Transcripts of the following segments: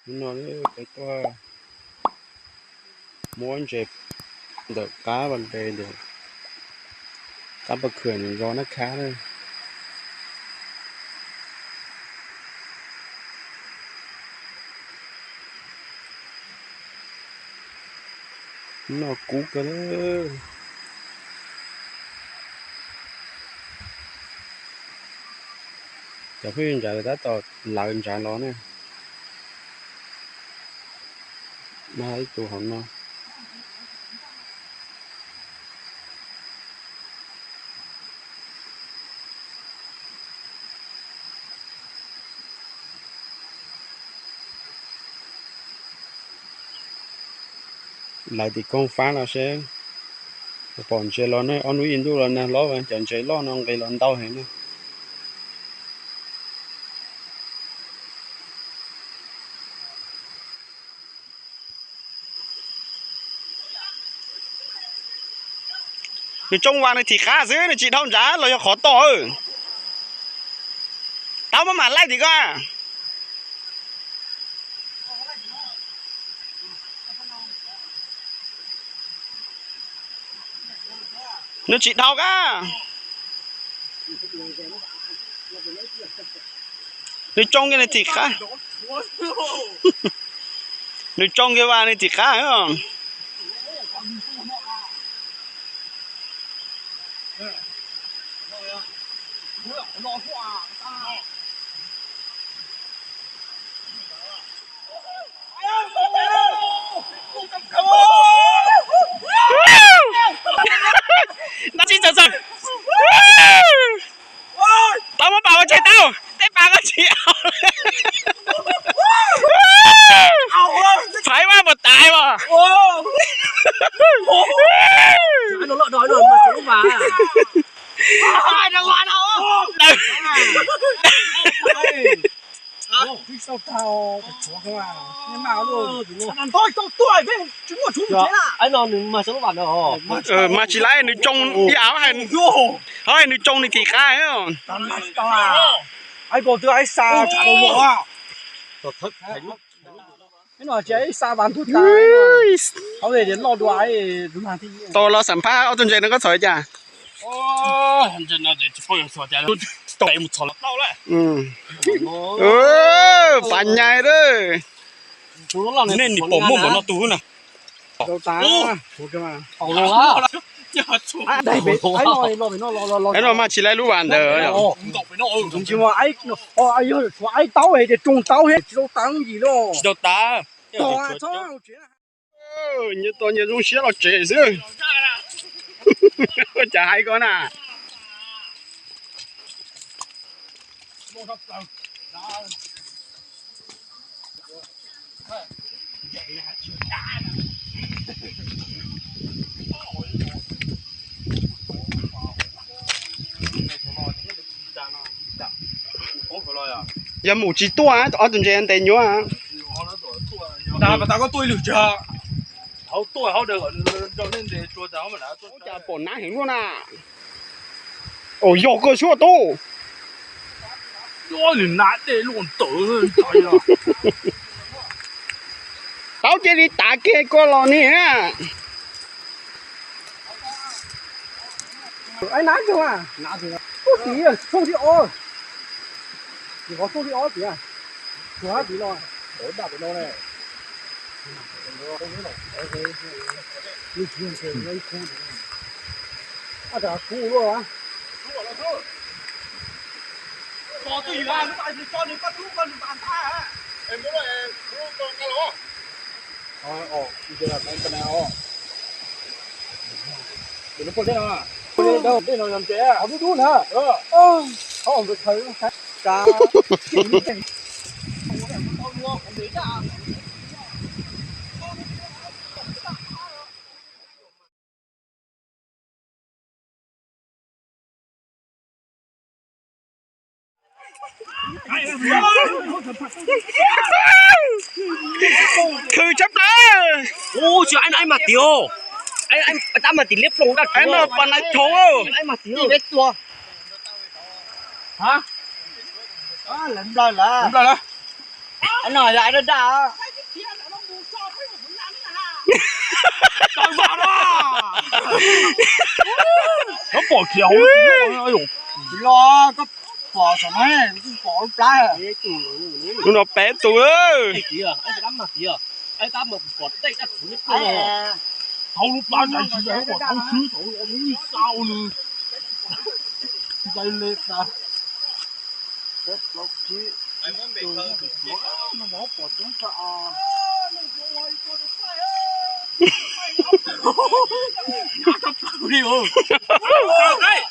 nó cái toa muốn chụp được cá vấn đề được cá bạc khởi gió nó khá đây nó cú cơ đó chả phải trả đã tỏ lại trả nó nè nó ấy tụ hỏng nó lại thì con phá là sẽ bọn chơi lo này ông nuôi in đu là nè lo vậy chẳng chơi lo nó cái lần đau hết nè你中华的体卡子你几套giá rồi khó to tao mà lại thì coi nó chỉ thao cả nó trong cái này thì khá nó trong cái vào này thì khá không nó chỉ sợ sợ tao mới bảo chạy tao tay bà có chị phải mà một tài mà nó lợn đói rồi mà xuống mà ai đâu qua đâu sao tao chúa không à nhưng mà luôn thôi tôi với chúng của chúng thế nào anh nó mà xuống bạn đó mà chỉ lấy nữ trong áo hay thôi nữ trong thì khai không tao à anh còn tôi anh xa trả đồ bộ à thật cái nó chế xa bán thuốc cái không để đến lò đoái đúng hàng thì tôi lo sản phá ở trên đây nó có sợi chả真的这朋友说的都没错了到了bạn nhai đấy nên你保姆nó tú nè đâu tá thuộc cái mà好了anh đây bị anh lo cái mà chỉ lấy lũ bạn đời đúng chưa mà anh anh ơi anh tao hết thì trùng tao hết đâu tao gì đâu đâu ta to à sao chuyện như tôi như dung xía là trẻ chứ chả hay con à giờ mù chỉ tua á ở trên trên tiền nhớ à ta mà ta có tôi lử chưa hậu tôi hậu được cho nên để cho cháu mà đã tôi chả bỏ nát hình luôn à ồ yo cơ số to yo你拿的乱抖对了tao chỉ đi打kia qua lò nè anh nãy chưa à nãy thì có gì à số đi ô chỉ có số đi ô gì à quá gì rồi ổn đạt được đâu này你听说那哭的，啊这哭了啊！có tùy là nó tại cho những con lúc con bàn ta hả em muốn là muốn con cái lỗ bây giờ là cái nào đừng có thế nào à đâu đây là làm trẻ à không biết đúng hả không được thấy không cá thử chấp đó ô chứ anh mà tiêu anh ta mà tỷ liếp lông đặt anh là bạn này thố anh mà tiêu biết chưa hả à lần rồi là anh nói lại nó đã干嘛啦？我bỏ kéo哎呦， lo có bỏ什么呢？bỏ lúc trái à? nó bé tụi ơi 几啊？哎，干嘛几啊？哎，干嘛bỏ tay đặt xuống cái哎 này? 呀， Thâu lúc ba chạy chỉ để bỏ thâu chứ thâu ông như sao nữa? Đây lên ta. chết lột chứ. Nó bỏ bỏ chúng ta Đi rồi. Cao đây.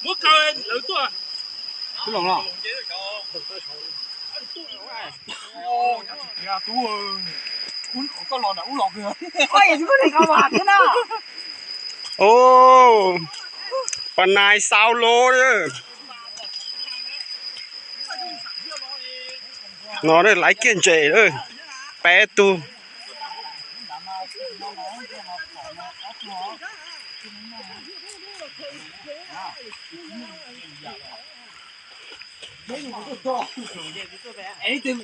Muốn cao lên lớn tuổi. cái lòng nào? Ya tú ơi. Uống có lò nào uống lò kìa. Ôi chúng có thể không bạn thế nào? ô phần này sao lô chứ nó đây lấy kiên trì thôi bé tu Ấy thì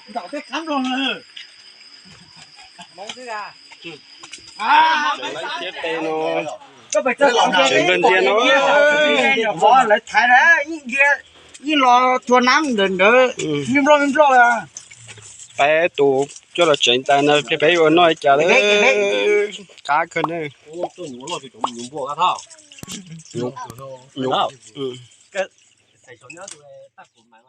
đảo cái khám rồi nè. Mong cái gà. lấy chết tên nó Có phải chơi lòng nào? chuyện bên kia nó Bỏ lại thái đấy, những kia, những lò thua nắng đừng đỡ, im lo à. bé tu cho là chuyện tay nó cái bé vừa nói chả đấy cá cân đấy Ô, tôi nhủ lò thì cũng nhủ bộ ra thao. nhục Nhủ. ừ Thầy cho nhớ tụi tao cũng买